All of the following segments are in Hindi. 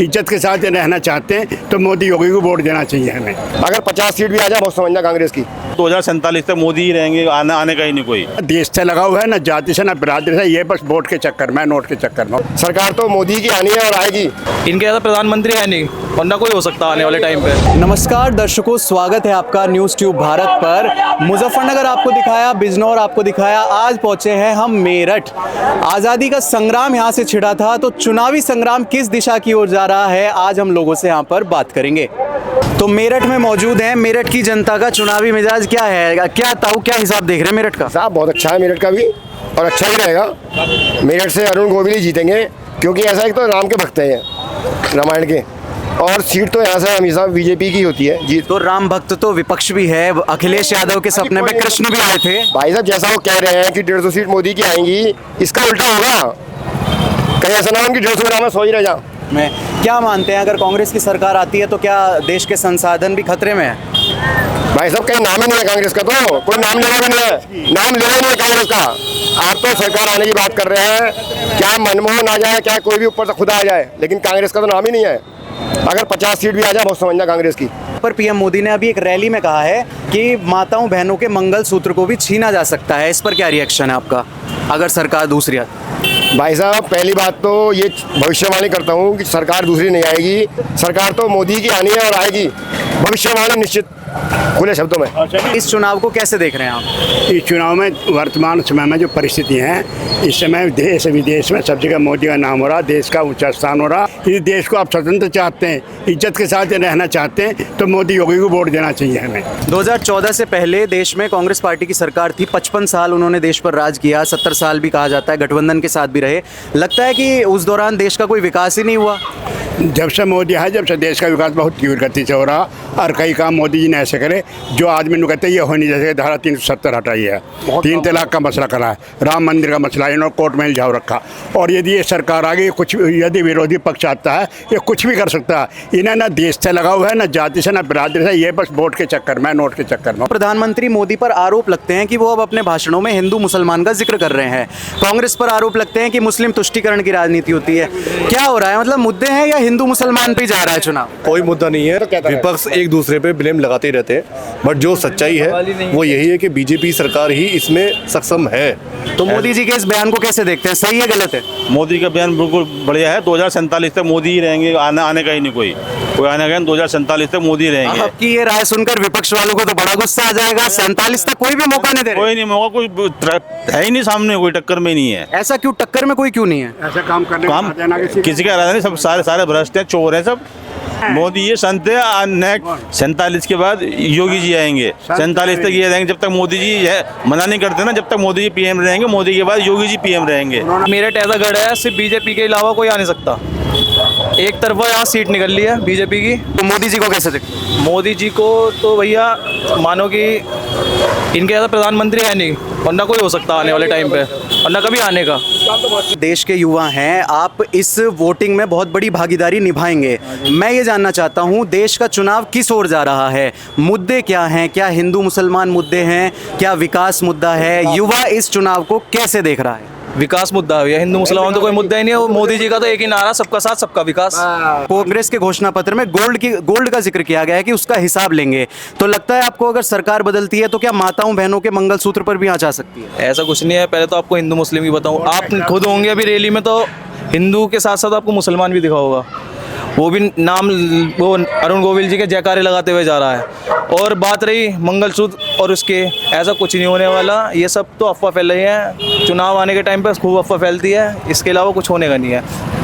इज्जत के साथ रहना चाहते हैं तो मोदी योगी को वोट देना चाहिए हमें। अगर 50 सीट भी आ जाए बहुत समझना कांग्रेस की। 2047 तक मोदी ही रहेंगे, आने का ही नहीं कोई। देश से लगा हुआ है, ना जाति से ना बिरादरी से, ये बस वोट के चक्कर में, नोट के चक्कर में। सरकार तो मोदी की आनी है और आएगी। इनके ज़्यादा प्रधानमंत्री है नहीं, वरना कोई हो सकता आने वाले टाइम पे। नमस्कार दर्शकों, स्वागत है आपका न्यूज़ ट्यूब भारत पर। मुजफ्फरनगर आपको दिखाया, बिजनौर आपको दिखाया, आज पहुंचे हैं हम मेरठ। आज़ादी का संग्राम यहाँ से छिड़ा था, तो चुनावी संग्राम किस दिशा की ओर जा रहा है, आज हम लोगों से यहाँ पर बात करेंगे। तो मेरठ में मौजूद हैं, मेरठ की जनता का चुनावी मिजाज क्या है, क्या हिसाब देख रहे हैं मेरठ का? साहब बहुत अच्छा है मेरठ का भी, और अच्छा ही रहेगा। मेरठ से अरुण गोविल ही जीतेंगे, क्योंकि ऐसा एक तो राम के भक्त हैं, रामायण के, और सीट तो यहाँ से हमेशा बीजेपी की होती है जीत। तो राम भक्त तो विपक्ष भी है, अखिलेश यादव के सपने में कृष्ण भी आए थे। भाई साहब जैसा वो कह रहे हैं कि 150 सीट मोदी की आएंगी, इसका उल्टा होगा। कहीं ऐसा ना हो कि 150 ग्राम में 100 ही रह जा। में क्या मानते हैं, अगर कांग्रेस की सरकार आती है तो क्या देश के संसाधन भी खतरे में है? भाई साहब कहीं नाम ही नहीं है कांग्रेस का, तो कोई नाम लेना भी नहीं है, नाम लेना ही नहीं है कांग्रेस का। आप तो सरकार आने की बात कर रहे हैं, क्या मनमोहन आ जाए, क्या कोई भी ऊपर से खुदा आ जाए, लेकिन कांग्रेस का तो नाम ही नहीं है। अगर 50 सीट भी आ जाए बहुत समझना कांग्रेस की। पर पीएम मोदी ने अभी एक रैली में कहा है कि माताओं बहनों के मंगलसूत्र को भी छीना जा सकता है। इस पर क्या रिएक्शन है आपका, अगर सरकार दूसरी आती? भाई साहब पहली बात तो ये भविष्यवाणी करता हूँ कि सरकार दूसरी नहीं आएगी, सरकार तो मोदी की आनी है और आएगी। भविष्यवाणी निश्चित, खुले शब्दों में। इस चुनाव को कैसे देख रहे हैं आप? इस चुनाव में वर्तमान समय में जो परिस्थिति हैं, इस समय देश विदेश में सब जगह मोदी का नाम हो रहा, देश का ऊंचा स्थान हो रहा। इस देश को आप स्वतंत्र चाहते हैं, इज्जत के साथ रहना चाहते हैं तो मोदी योगी को वोट देना चाहिए हमें। 2014 से पहले देश में कांग्रेस पार्टी की सरकार थी, 55 साल उन्होंने देश पर राज किया, 70 साल भी कहा जाता है, गठबंधन के साथ भी रहे। लगता है कि उस दौरान देश का कोई विकास ही नहीं हुआ। जब से मोदी है, जब से देश का विकास बहुत तीव्र गति से हो रहा, और कई काम मोदी जी ने ऐसे करे जो आदमी ने कहते हैं ये होनी जैसे धारा 370 हटाई है, 3 तलाक का मसला करा है, राम मंदिर का मसला इन्होंने कोर्ट में इल्जाम रखा। और यदि ये सरकार आ गई, कुछ यदि विरोधी पक्ष आता है, ये कुछ भी कर सकता है। इन्हें ना देश से लगा हुआ है, ना जाति से ना बिरादरी से, ये बस वोट के चक्कर में, नोट के चक्कर में। प्रधानमंत्री मोदी पर आरोप लगते हैं कि वो अब अपने भाषणों में हिंदू मुसलमान का जिक्र कर रहे हैं। कांग्रेस पर आरोप लगते हैं कि मुस्लिम तुष्टीकरण की राजनीति होती है। क्या हो रहा है, मतलब मुद्दे हैं या हिंदू मुसलमान पे जा रहा है चुनाव? कोई मुद्दा नहीं है, विपक्ष एक दूसरे पे ब्लेम लगाते ही रहते हैं, बट जो सच्चाई है वो यही है कि बीजेपी सरकार ही इसमें सक्षम है। तो मोदी जी के इस बयान को कैसे देखते हैं, सही है गलत है? मोदी का बयान बिल्कुल बढ़िया है। 2047 तक मोदी ही रहेंगे, आने का ही नहीं कोई आने का। 2047 तक मोदी रहेंगे। आपकी ये राय सुनकर विपक्ष वालों को तो बड़ा गुस्सा आ जाएगा। 47 तक कोई भी मौका नहीं दे रहे। कोई नहीं मौका, कोई है ही नहीं सामने, कोई टक्कर में नहीं है। ऐसा क्यों, टक्कर में कोई क्यों नहीं है? ऐसा काम करने काम किसी का इरादा नहीं, सब सारे भ्रष्ट हैं, चोर हैं सब। मोदी ये संत है, नेक्स्ट 47 के बाद योगी जी आएंगे। 47 तक ये रहेंगे, जब तक मोदी जी मना नहीं करते ना, जब तक मोदी जी पीएम रहेंगे, मोदी के बाद योगी जी पीएम रहेंगे। मेरठ ऐसा गढ़ है, सिर्फ बीजेपी के अलावा कोई आ नहीं सकता। एक तरफा यहाँ सीट निकल ली है बीजेपी की। तो मोदी जी को कैसे देखते हैं? मोदी जी को तो भैया मानो कि इनके ज़्यादा प्रधानमंत्री है नहीं, वरना कोई हो सकता आने वाले टाइम पे, वरना कभी आने का। देश के युवा हैं, आप इस वोटिंग में बहुत बड़ी भागीदारी निभाएंगे। मैं ये जानना चाहता हूँ, देश का चुनाव किस ओर जा रहा है, मुद्दे क्या हैं, क्या हिंदू मुसलमान मुद्दे हैं, क्या विकास मुद्दा है? युवा इस चुनाव को कैसे देख रहा है? विकास मुद्दा है, हिंदू मुसलमान तो कोई मुद्दा ही नहीं है। मोदी जी का तो एक ही नारा, सबका साथ सबका विकास। कांग्रेस के घोषणा पत्र में गोल्ड का जिक्र किया गया है कि उसका हिसाब लेंगे। तो लगता है आपको अगर सरकार बदलती है तो क्या माताओं बहनों के मंगलसूत्र पर भी आ जा सकती है? ऐसा कुछ नहीं है। पहले तो आपको हिंदू मुस्लिम की बताऊं, आप खुद होंगे अभी रैली में, तो हिंदू के साथ साथ आपको मुसलमान भी दिखा होगा, वो भी नाम वो अरुण गोविल जी के जयकारे लगाते हुए जा रहा है। और बात रही मंगलसूत्र और उसके, ऐसा कुछ नहीं होने वाला, ये सब तो अफवाह फैल रही है। चुनाव आने के टाइम पर खूब अफवाह फैलती है, इसके अलावा कुछ होने का नहीं है।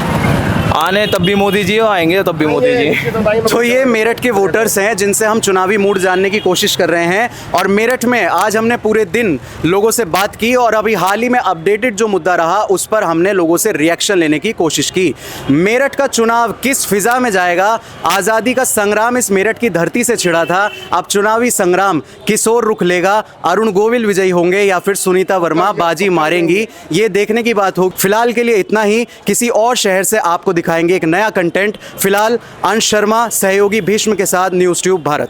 आने तब भी मोदी जी, आएंगे तब भी मोदी जी। तो ये मेरठ के वोटर्स हैं जिनसे हम चुनावी मूड जानने की कोशिश कर रहे हैं। और मेरठ में आज हमने पूरे दिन लोगों से बात की, और अभी हाल ही में अपडेटेड जो मुद्दा रहा उस पर हमने लोगों से रिएक्शन लेने की कोशिश की। मेरठ का चुनाव किस फिजा में जाएगा, आज़ादी का संग्राम इस मेरठ की धरती से छिड़ा था, अब चुनावी संग्राम किस ओर रुख लेगा, अरुण गोविल विजयी होंगे या फिर सुनीता वर्मा बाजी मारेंगी, ये देखने की बात हो। फिलहाल के लिए इतना ही, किसी और शहर से आपको दिखाएंगे एक नया कंटेंट। फिलहाल अंश शर्मा सहयोगी भीष्म के साथ न्यूज़ ट्यूब भारत।